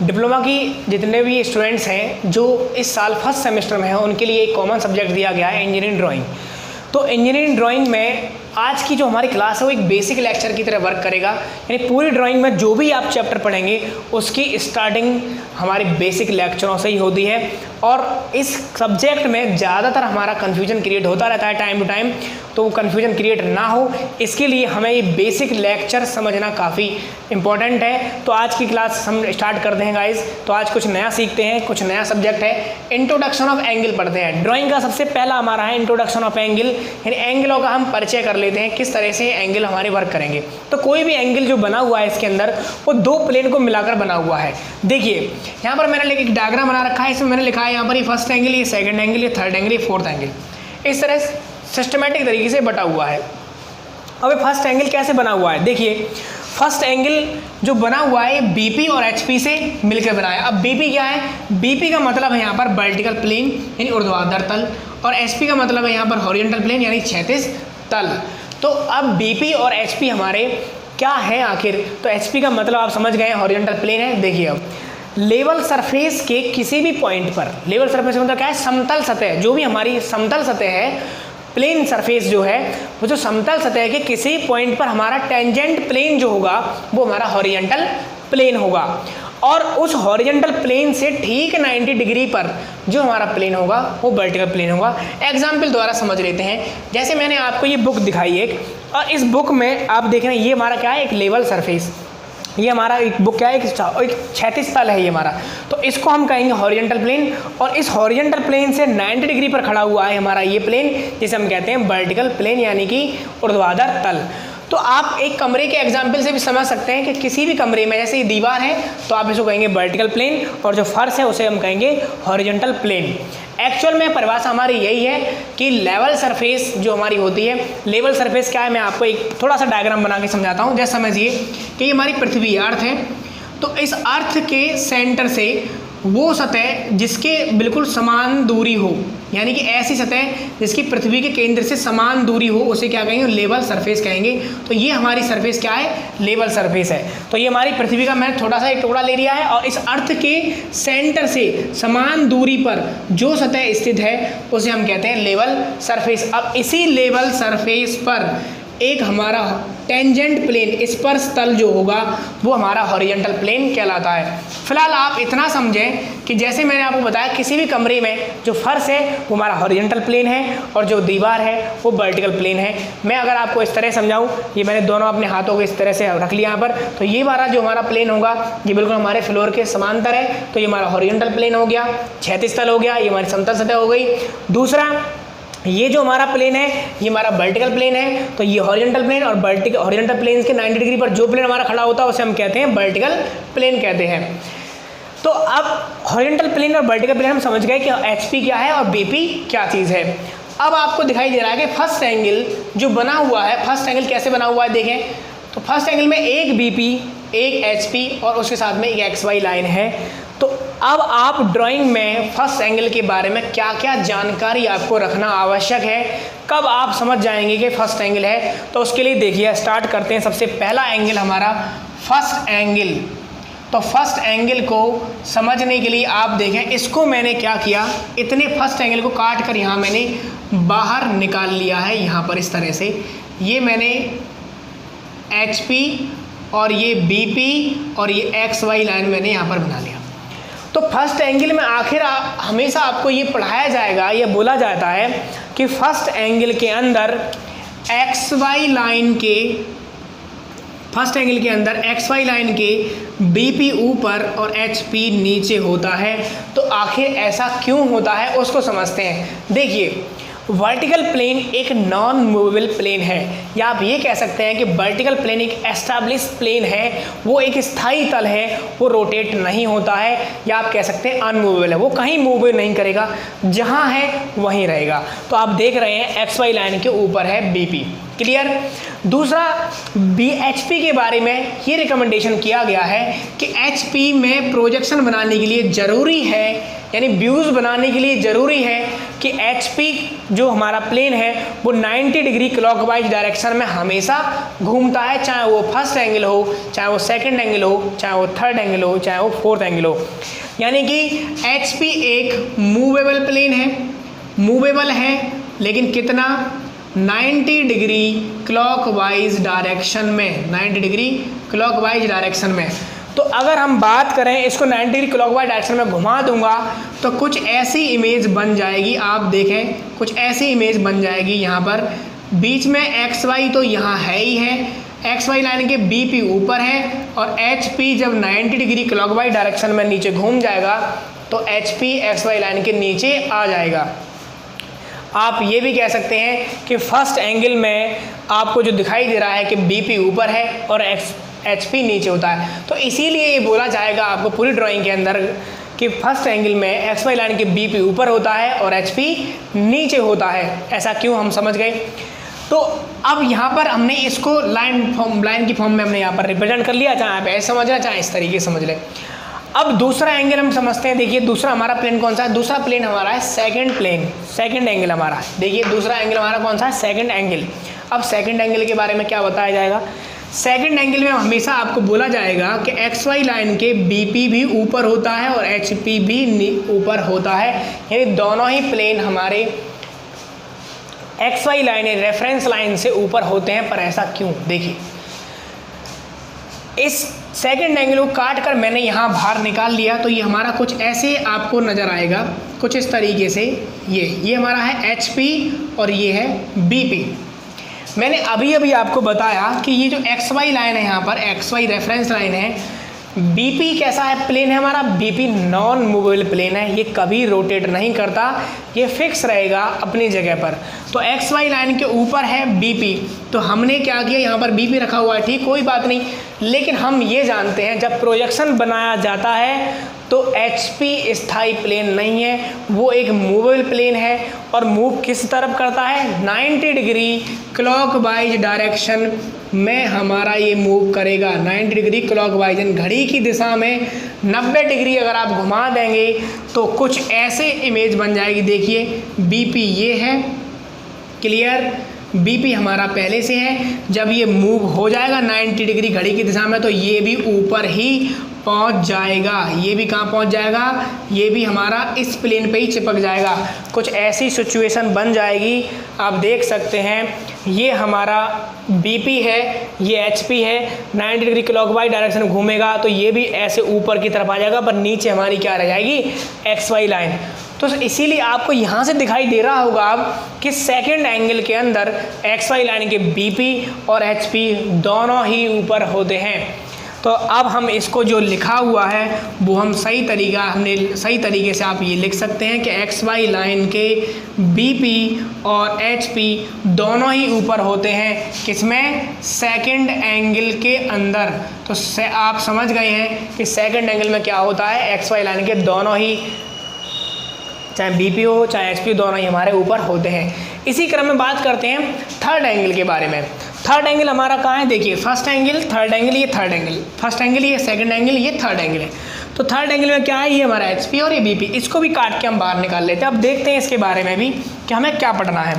Diploma की जितने भी स्टूडेंट्स हैं जो इस साल फर्स्ट सेमेस्टर में हैं उनके लिए एक कॉमन सब्जेक्ट दिया गया है इंजीनियरिंग ड्राइंग। तो इंजीनियरिंग ड्राइंग में आज की जो हमारी क्लास है वो एक बेसिक लेक्चर की तरह वर्क करेगा, यानी पूरी ड्राइंग में जो भी आप चैप्टर पढ़ेंगे उसकी स्टार्टिंग हमारी बेसिक लेक्चरों से ही होती है। और इस सब्जेक्ट में ज़्यादातर हमारा कन्फ्यूजन क्रिएट होता रहता है टाइम टू टाइम, तो कन्फ्यूजन क्रिएट ना हो इसके लिए हमें ये बेसिक लेक्चर समझना काफ़ी इंपॉर्टेंट है। तो आज की क्लास हम स्टार्ट करते हैं गाइज। तो आज कुछ नया सीखते हैं, कुछ नया सब्जेक्ट है, इंट्रोडक्शन ऑफ एंगल पढ़ते हैं। ड्राइंग का सबसे पहला हमारा है इंट्रोडक्शन ऑफ एंगल, यानी एंगलों का हम परिचय कर लेते हैं, किस तरह से एंगल हमारे वर्क करेंगे। तो कोई भी एंगल जो बना हुआ है इसके अंदर वो दो प्लेन को मिलाकर बना हुआ है। देखिए यहाँ पर मैंने एक डायग्राम बना रखा है, इसमें मैंने लिखा है यहाँ पर ये फर्स्ट एंगल, ये सेकंड एंगल, ये थर्ड एंगल, ये फोर्थ एंगल, इस तरह सिस्टमेटिक तरीके से बटा हुआ है। अब फर्स्ट एंगल कैसे बना हुआ है, देखिए फर्स्ट एंगल जो बना हुआ है बीपी और एचपी से मिलकर बना है। अब बीपी क्या है, बीपी का मतलब है यहाँ पर वर्टिकल प्लेन यानी ऊर्ध्वाधर तल, और एचपी का मतलब है यहाँ पर हॉरिजॉन्टल प्लेन यानी क्षैतिज तल। तो अब बीपी और एचपी हमारे क्या है आखिर, तो एचपी का मतलब आप समझ गए हॉरिजॉन्टल प्लेन है। देखिए अब लेवल सरफेस के किसी भी पॉइंट पर, लेवल सरफेस मतलब क्या है, समतल सतह, जो भी हमारी समतल सतह है, प्लेन सरफेस जो है वो जो समतल सतह के किसी पॉइंट पर हमारा टेंजेंट प्लेन जो होगा वो हमारा हॉरिजॉन्टल प्लेन होगा, और उस हॉरिजॉन्टल प्लेन से ठीक 90 डिग्री पर जो हमारा प्लेन होगा वो वर्टिकल प्लेन होगा। एग्जाम्पल द्वारा समझ लेते हैं, जैसे मैंने आपको ये बुक दिखाई एक, और इस बुक में आप देख रहे हैं ये हमारा क्या है, एक लेवल सरफेस, ये हमारा एक बुक क्या है, एक क्षैतिज तल है ये हमारा, तो इसको हम कहेंगे हॉरिजॉन्टल प्लेन। और इस हॉरिजॉन्टल प्लेन से 90 डिग्री पर खड़ा हुआ है हमारा ये प्लेन, जिसे हम कहते हैं वर्टिकल प्लेन यानी कि ऊर्ध्वाधर तल। तो आप एक कमरे के एग्जाम्पल से भी समझ सकते हैं कि किसी भी कमरे में जैसे ये दीवार है तो आप इसको कहेंगे वर्टिकल प्लेन, और जो फर्श है उसे हम कहेंगे हॉरिजॉन्टल प्लेन। एक्चुअल में परिभाषा हमारी यही है कि लेवल सरफेस जो हमारी होती है, लेवल सरफेस क्या है, मैं आपको एक थोड़ा सा डायग्राम बना के समझाता हूँ। जैसे समझिए कि ये हमारी पृथ्वी अर्थ है, तो इस अर्थ के सेंटर से वो सतह जिसके बिल्कुल समान दूरी हो, यानी कि ऐसी सतह जिसकी पृथ्वी के केंद्र से समान दूरी हो, उसे क्या कहेंगे, लेवल सरफेस कहेंगे। तो ये हमारी सरफेस क्या है, लेवल सरफेस है। तो ये हमारी पृथ्वी का मैंने थोड़ा सा एक टुकड़ा ले लिया है, और इस अर्थ के सेंटर से समान दूरी पर जो सतह स्थित है उसे हम कहते हैं लेवल सरफेस। अब इसी लेवल सरफेस पर एक हमारा टेंजेंट प्लेन, स्पर्श तल जो होगा वो हमारा हॉरिजॉन्टल प्लेन कहलाता है। फिलहाल आप इतना समझें कि जैसे मैंने आपको बताया किसी भी कमरे में जो फर्श है वो हमारा हॉरिजॉन्टल प्लेन है, और जो दीवार है वो वर्टिकल प्लेन है। मैं अगर आपको इस तरह समझाऊं, ये मैंने दोनों अपने हाथों को इस तरह से रख लिया यहाँ पर, तो ये हमारा जो हमारा प्लेन होगा ये बिल्कुल हमारे फ्लोर के समांतर है, तो ये हमारा हॉरिजॉन्टल प्लेन हो गया, क्षैतिज तल हो गया, ये हमारी समतल सतह हो गई। दूसरा, ये जो हमारा प्लेन है ये हमारा वर्टिकल प्लेन है, तो ये हॉरिजॉन्टल प्लेन और हॉरिजॉन्टल प्लेन के 90 डिग्री पर जो प्लेन हमारा खड़ा होता है उसे हम कहते हैं वर्टिकल प्लेन कहते हैं। तो अब हॉरिजॉन्टल प्लेन और वर्टिकल प्लेन हम समझ गए कि एचपी क्या है और बीपी क्या चीज़ है। अब आपको दिखाई दे रहा है कि फर्स्ट एंगल जो बना हुआ है, फर्स्ट एंगल कैसे बना हुआ है देखें, तो फर्स्ट एंगल में एक बीपी, एक एचपी और उसके साथ में एक एक्सवाई लाइन है। तो अब आप ड्राइंग में फर्स्ट एंगल के बारे में क्या क्या जानकारी आपको रखना आवश्यक है, कब आप समझ जाएंगे कि फर्स्ट एंगल है, तो उसके लिए देखिए स्टार्ट करते हैं। सबसे पहला एंगल हमारा फर्स्ट एंगल। तो फर्स्ट एंगल को समझने के लिए आप देखें, इसको मैंने क्या किया, इतने फर्स्ट एंगल को काट कर यहाँ मैंने बाहर निकाल लिया है, यहाँ पर इस तरह से ये मैंने एचपी और ये बीपी और ये एक्स वाई लाइन मैंने यहाँ पर बना लिया। तो फर्स्ट एंगल में आखिर हमेशा आपको ये पढ़ाया जाएगा, ये बोला जाता है कि फर्स्ट एंगल के अंदर एक्स वाई लाइन के, फर्स्ट एंगल के अंदर एक्स वाई लाइन के बीपी ऊपर और एचपी नीचे होता है। तो आखिर ऐसा क्यों होता है उसको समझते हैं। देखिए वर्टिकल प्लेन एक नॉन मूवेबल प्लेन है, या आप ये कह सकते हैं कि वर्टिकल प्लेन एक एस्टैब्लिश प्लेन है, वो एक स्थायी तल है, वो रोटेट नहीं होता है, या आप कह सकते हैं अनमूवेबल है, वो कहीं मूव नहीं करेगा, जहाँ है वहीं रहेगा। तो आप देख रहे हैं एक्स वाई लाइन के ऊपर है बीपी, क्लियर। दूसरा BHP के बारे में ये रिकमेंडेशन किया गया है कि HP में प्रोजेक्शन बनाने के लिए ज़रूरी है, यानी व्यूज़ बनाने के लिए ज़रूरी है कि HP जो हमारा प्लेन है वो 90 डिग्री क्लॉकवाइज डायरेक्शन में हमेशा घूमता है, चाहे वो फर्स्ट एंगल हो, चाहे वो सेकंड एंगल हो, चाहे वो थर्ड एंगल हो, चाहे वो फोर्थ एंगल हो। यानी कि HP एक मूवेबल प्लेन है, मूवेबल है, लेकिन कितना, 90 डिग्री क्लॉकवाइज डायरेक्शन में, 90 डिग्री क्लॉकवाइज डायरेक्शन में। तो अगर हम बात करें इसको 90 डिग्री क्लॉकवाइज डायरेक्शन में घुमा दूंगा तो कुछ ऐसी इमेज बन जाएगी, आप देखें कुछ ऐसी इमेज बन जाएगी। यहाँ पर बीच में XY तो यहाँ है ही है, XY लाइन के BP ऊपर है, और HP जब 90 डिग्री क्लॉकवाइज डायरेक्शन में नीचे घूम जाएगा तो HP XY लाइन के नीचे आ जाएगा। आप ये भी कह सकते हैं कि फर्स्ट एंगल में आपको जो दिखाई दे रहा है कि BP ऊपर है और HP नीचे होता है, तो इसीलिए ये बोला जाएगा आपको पूरी ड्राइंग के अंदर कि फर्स्ट एंगल में XY लाइन के BP ऊपर होता है और HP नीचे होता है। ऐसा क्यों, हम समझ गए। तो अब यहाँ पर हमने इसको लाइन की फॉर्म में हमने यहाँ पर रिप्रेजेंट कर लिया, चाहे आप ऐसे समझ लें चाहे इस तरीके से समझ लें। अब दूसरा एंगल हम समझते हैं। देखिए दूसरा हमारा प्लेन कौन सा है, दूसरा प्लेन हमारा है सेकंड प्लेन, सेकंड एंगल हमारा। देखिए दूसरा एंगल हमारा कौन सा है, सेकंड एंगल। अब सेकंड एंगल के बारे में क्या बताया जाएगा, सेकंड एंगल में हमेशा आपको बोला जाएगा कि XY लाइन के BP भी ऊपर होता है और HP भी ऊपर होता है, यानी दोनों ही प्लेन हमारे XY लाइन रेफरेंस लाइन से ऊपर होते हैं। पर ऐसा क्यों, देखिए इस सेकंड एंगल को काट कर मैंने यहाँ बाहर निकाल लिया, तो ये हमारा कुछ ऐसे आपको नज़र आएगा, कुछ इस तरीके से। ये हमारा है HP और ये है BP। मैंने अभी अभी आपको बताया कि ये जो XY लाइन है, यहाँ पर XY रेफरेंस लाइन है, BP कैसा है प्लेन है हमारा, BP नॉन मूवेबल प्लेन है, ये कभी रोटेट नहीं करता, ये फिक्स रहेगा अपनी जगह पर। तो XY लाइन के ऊपर है BP, तो हमने क्या किया, यहाँ पर BP रखा हुआ है, ठीक कोई बात नहीं, लेकिन हम ये जानते हैं जब प्रोजेक्शन बनाया जाता है तो HP स्थायी प्लेन नहीं है, वो एक मूवेबल प्लेन है और मूव किस तरफ करता है, 90 डिग्री क्लॉकवाइज डायरेक्शन में हमारा ये मूव करेगा। 90 डिग्री क्लॉकवाइज, घड़ी की दिशा में 90 डिग्री अगर आप घुमा देंगे तो कुछ ऐसे इमेज बन जाएगी। देखिए BP ये है, क्लियर, BP हमारा पहले से है, जब ये मूव हो जाएगा 90 डिग्री घड़ी की दिशा में तो ये भी ऊपर ही पहुंच जाएगा। ये भी कहाँ पहुंच जाएगा, ये भी हमारा इस प्लेन पे ही चिपक जाएगा। कुछ ऐसी सिचुएशन बन जाएगी, आप देख सकते हैं। ये हमारा BP है, ये HP है, 90 डिग्री क्लॉकवाइज डायरेक्शन घूमेगा तो ये भी ऐसे ऊपर की तरफ आ जाएगा, पर नीचे हमारी क्या रह जाएगी, XY लाइन। तो इसीलिए आपको यहाँ से दिखाई दे रहा होगा आप कि सेकंड एंगल के अंदर XY लाइन के BP और HP दोनों ही ऊपर होते हैं। तो अब हम इसको जो लिखा हुआ है वो हम सही तरीके से आप ये लिख सकते हैं कि XY लाइन के BP और HP दोनों ही ऊपर होते हैं, किसमें, सेकंड एंगल के अंदर। तो आप समझ गए हैं कि सेकंड एंगल में क्या होता है, XY लाइन के दोनों ही, चाहे BP हो चाहे HP, दोनों ही हमारे ऊपर होते हैं। इसी क्रम में बात करते हैं थर्ड एंगल के बारे में। थर्ड एंगल हमारा कहाँ है, देखिए फर्स्ट एंगल, थर्ड एंगल, ये थर्ड एंगल, फर्स्ट एंगल ये सेकंड एंगल, ये थर्ड एंगल है। तो थर्ड एंगल में क्या है, ये हमारा HP और ये BP, इसको भी काट के हम बाहर निकाल लेते हैं। अब देखते हैं इसके बारे में भी कि हमें क्या पढ़ना है।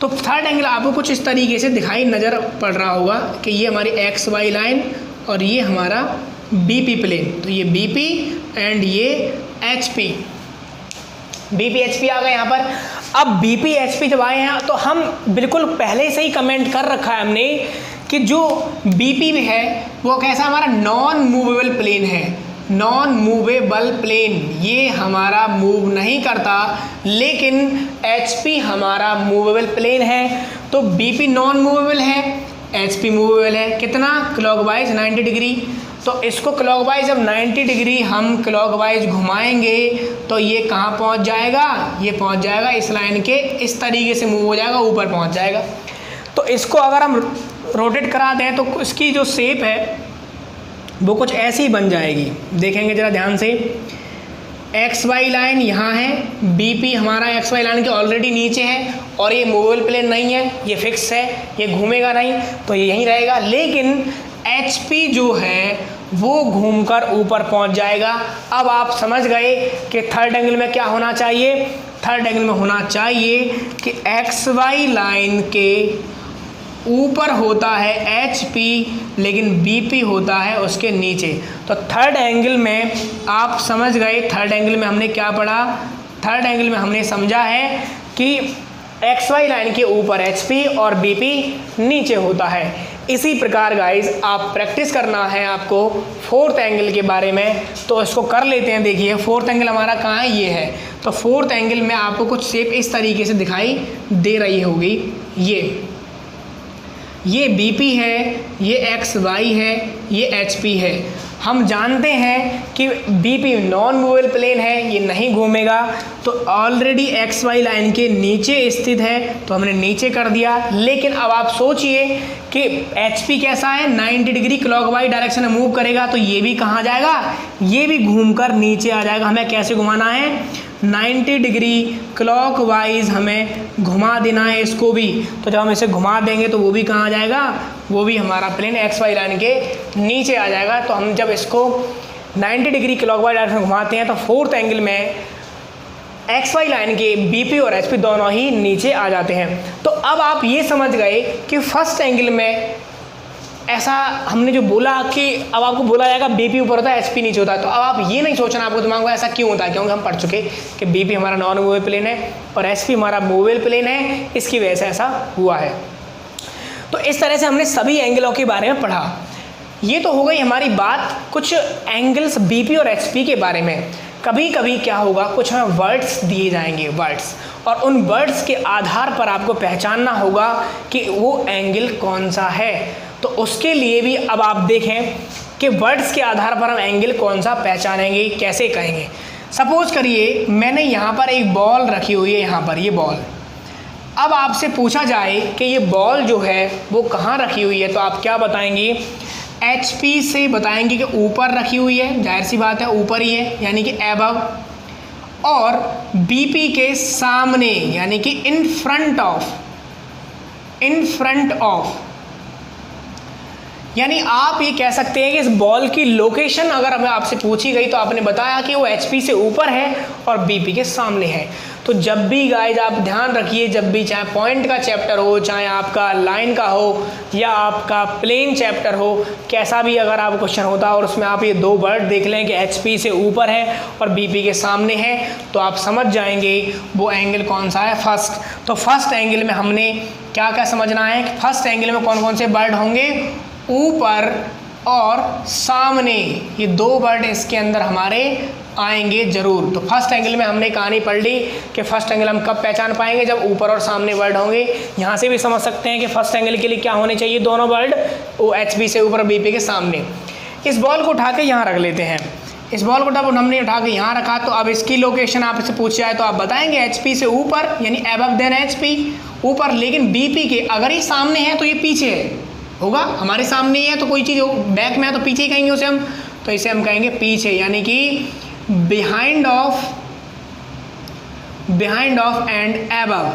तो थर्ड एंगल आपको कुछ इस तरीके से दिखाई नज़र पड़ रहा होगा कि ये हमारी XY लाइन और ये हमारा BP प्लेन। तो ये BP एंड ये HP, BP HP आ गए यहाँ पर। अब BP HP जब आए हैं तो हम बिल्कुल पहले से ही कमेंट कर रखा है हमने कि जो BP भी है वो कैसा हमारा नॉन मूवेबल प्लेन है, नॉन मूवेबल प्लेन, ये हमारा मूव नहीं करता, लेकिन HP हमारा मूवेबल प्लेन है। तो BP नॉन मूवेबल है, HP मूवेबल है, कितना, क्लॉकवाइज 90 डिग्री। तो इसको क्लॉकवाइज जब 90 डिग्री हम क्लॉकवाइज घुमाएंगे तो ये कहाँ पहुँच जाएगा, ये पहुँच जाएगा इस लाइन के इस तरीके से मूव हो जाएगा, ऊपर पहुँच जाएगा। तो इसको अगर हम रोटेट करा दें तो इसकी जो शेप है वो कुछ ऐसी बन जाएगी। देखेंगे ज़रा ध्यान से, एक्स वाई लाइन यहाँ है, बीपी हमारा एक्स वाई लाइन के ऑलरेडी नीचे है और ये मूवेबल प्लेन नहीं है, ये फिक्स है, ये घूमेगा नहीं, तो ये यहीं रहेगा। लेकिन एचपी जो है वो घूमकर ऊपर पहुंच जाएगा। अब आप समझ गए कि थर्ड एंगल में क्या होना चाहिए। थर्ड एंगल में होना चाहिए कि एक्स वाई लाइन के ऊपर होता है एचपी, लेकिन बीपी होता है उसके नीचे। तो थर्ड एंगल में आप समझ गए, थर्ड एंगल में हमने क्या पढ़ा। थर्ड एंगल में हमने समझा है कि एक्स वाई लाइन के ऊपर एचपी और बीपी नीचे होता है। इसी प्रकार गाइज आप प्रैक्टिस करना है आपको फोर्थ एंगल के बारे में, तो इसको कर लेते हैं। देखिए फोर्थ एंगल हमारा कहाँ है, ये है। तो फोर्थ एंगल में आपको कुछ शेप इस तरीके से दिखाई दे रही होगी। ये बीपी है, ये एक्स वाई है, ये एचपी है। हम जानते हैं कि बीपी नॉन मूवेबल प्लेन है, ये नहीं घूमेगा, तो ऑलरेडी एक्स वाई लाइन के नीचे स्थित है, तो हमने नीचे कर दिया। लेकिन अब आप सोचिए कि एचपी कैसा है, 90 डिग्री क्लॉकवाइज डायरेक्शन में मूव करेगा, तो ये भी कहाँ जाएगा, ये भी घूमकर नीचे आ जाएगा। हमें कैसे घुमाना है, 90 डिग्री क्लॉकवाइज हमें घुमा देना है इसको भी। तो जब हम इसे घुमा देंगे तो वो भी कहाँ आ जाएगा, वो भी हमारा प्लेन एक्स वाई लाइन के नीचे आ जाएगा। तो हम जब इसको 90 डिग्री क्लॉकवाइज डायरेक्शन में घुमाते हैं तो फोर्थ एंगल में एक्स वाई लाइन के बीपी और एचपी दोनों ही नीचे आ जाते हैं। तो अब आप ये समझ गए कि फर्स्ट एंगल में ऐसा हमने जो बोला कि अब आपको बोला जाएगा बीपी ऊपर होता है एचपी नीचे होता है, तो अब आप ये नहीं सोचना आपको दिमाग में ऐसा क्यों होता है, क्योंकि हम पढ़ चुके कि बीपी हमारा नॉन मूवेबल प्लेन है और एचपी हमारा मूवेबल प्लेन है, इसकी वजह से ऐसा हुआ है। तो इस तरह से हमने सभी एंगलों के बारे में पढ़ा। ये तो हो गई हमारी बात कुछ एंगल्स बीपी और एचपी के बारे में। कभी कभी क्या होगा, कुछ हमें वर्ड्स दिए जाएंगे, वर्ड्स, और उन वर्ड्स के आधार पर आपको पहचानना होगा कि वो एंगल कौन सा है। तो उसके लिए भी अब आप देखें कि वर्ड्स के आधार पर हम एंगल कौन सा पहचानेंगे, कैसे कहेंगे। सपोज करिए मैंने यहाँ पर एक बॉल रखी हुई है, यहाँ पर ये बॉल। अब आपसे पूछा जाए कि ये बॉल जो है वो कहाँ रखी हुई है, तो आप क्या बताएंगे, एचपी से बताएंगे कि ऊपर रखी हुई है, जाहिर सी बात है ऊपर ही है, यानी कि एबव, और बीपी के सामने यानी कि इन फ्रंट ऑफ, यानी आप ये कह सकते हैं कि इस बॉल की लोकेशन अगर हमें आपसे पूछी गई तो आपने बताया कि वो एचपी से ऊपर है और बीपी के सामने है। तो जब भी गाइज आप ध्यान रखिए, जब भी चाहे पॉइंट का चैप्टर हो, चाहे आपका लाइन का हो या आपका प्लेन चैप्टर हो, कैसा भी अगर आप क्वेश्चन होता और उसमें आप ये दो वर्ड देख लें कि एचपी से ऊपर है और बीपी के सामने है, तो आप समझ जाएंगे वो एंगल कौन सा है, फर्स्ट। तो फर्स्ट एंगल में हमने क्या क्या समझना है, फर्स्ट एंगल में कौन कौन से वर्ड होंगे, ऊपर और सामने, ये दो वर्ड इसके अंदर हमारे आएंगे जरूर। तो फर्स्ट एंगल में हमने कहानी पढ़ ली कि फर्स्ट एंगल हम कब पहचान पाएंगे, जब ऊपर और सामने वर्ड होंगे। यहाँ से भी समझ सकते हैं कि फर्स्ट एंगल के लिए क्या होने चाहिए, दोनों वर्ड वो एचपी से ऊपर बीपी के सामने। इस बॉल को उठा के यहाँ रख लेते हैं, इस बॉल को जब हमने उठा के यहाँ रखा तो अब इसकी लोकेशन आपसे पूछा है तो आप बताएंगे एचपी से ऊपर, यानी एबव देन एचपी, ऊपर। लेकिन बीपी के अगर ये सामने है तो ये पीछे है, होगा हमारे सामने ही है तो कोई चीज़ बैक में है तो पीछे ही कहेंगे उसे हम, तो इसे हम कहेंगे पीछे, यानी कि बिहाइंड ऑफ एंड एबव।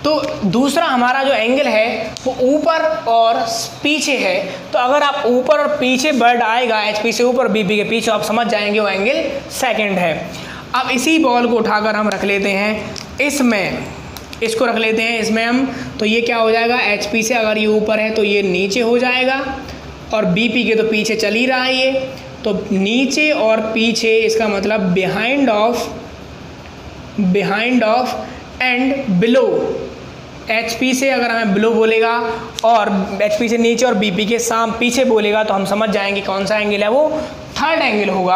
तो दूसरा हमारा जो एंगल है वो ऊपर और पीछे है। तो अगर आप ऊपर और पीछे वर्ड आएगा एचपी से ऊपर बीपी के पीछे, आप समझ जाएंगे वो एंगल सेकंड है। अब इसी बॉल को उठाकर हम रख लेते हैं इसमें, इसको रख लेते हैं इसमें हम, तो ये क्या हो जाएगा, एचपी से अगर ये ऊपर है तो ये नीचे हो जाएगा और बीपी के तो पीछे चल ही रहा है ये, तो नीचे और पीछे, इसका मतलब behind of and below. HP से अगर हमें बिलो बोलेगा और एचपी से नीचे और बीपी के पीछे बोलेगा तो हम समझ जाएंगे कौन सा एंगल है, वो थर्ड एंगल होगा।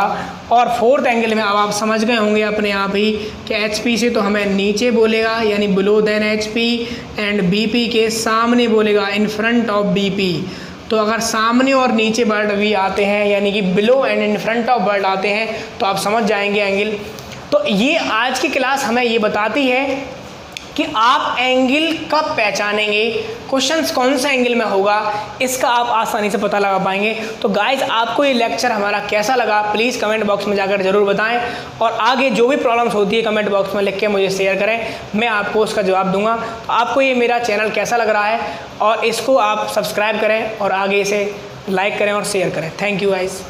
और फोर्थ एंगल में अब आप समझ गए होंगे अपने आप ही कि एचपी से तो हमें नीचे बोलेगा यानी below then HP, and BP के सामने बोलेगा इन फ्रंट ऑफ बीपी। तो अगर सामने और नीचे वर्ड भी आते हैं यानी कि below and in front of word आते हैं तो आप समझ जाएंगे एंगल। तो ये आज की क्लास हमें ये बताती है कि आप एंगल कब पहचानेंगे, क्वेश्चंस कौन सा एंगल में होगा, इसका आप आसानी से पता लगा पाएंगे। तो गाइज आपको ये लेक्चर हमारा कैसा लगा प्लीज़ कमेंट बॉक्स में जाकर जरूर बताएं, और आगे जो भी प्रॉब्लम्स होती है कमेंट बॉक्स में लिख के मुझे शेयर करें, मैं आपको उसका जवाब दूंगा। तो आपको ये मेरा चैनल कैसा लग रहा है और इसको आप सब्सक्राइब करें और आगे इसे लाइक करें और शेयर करें। Thank you guys.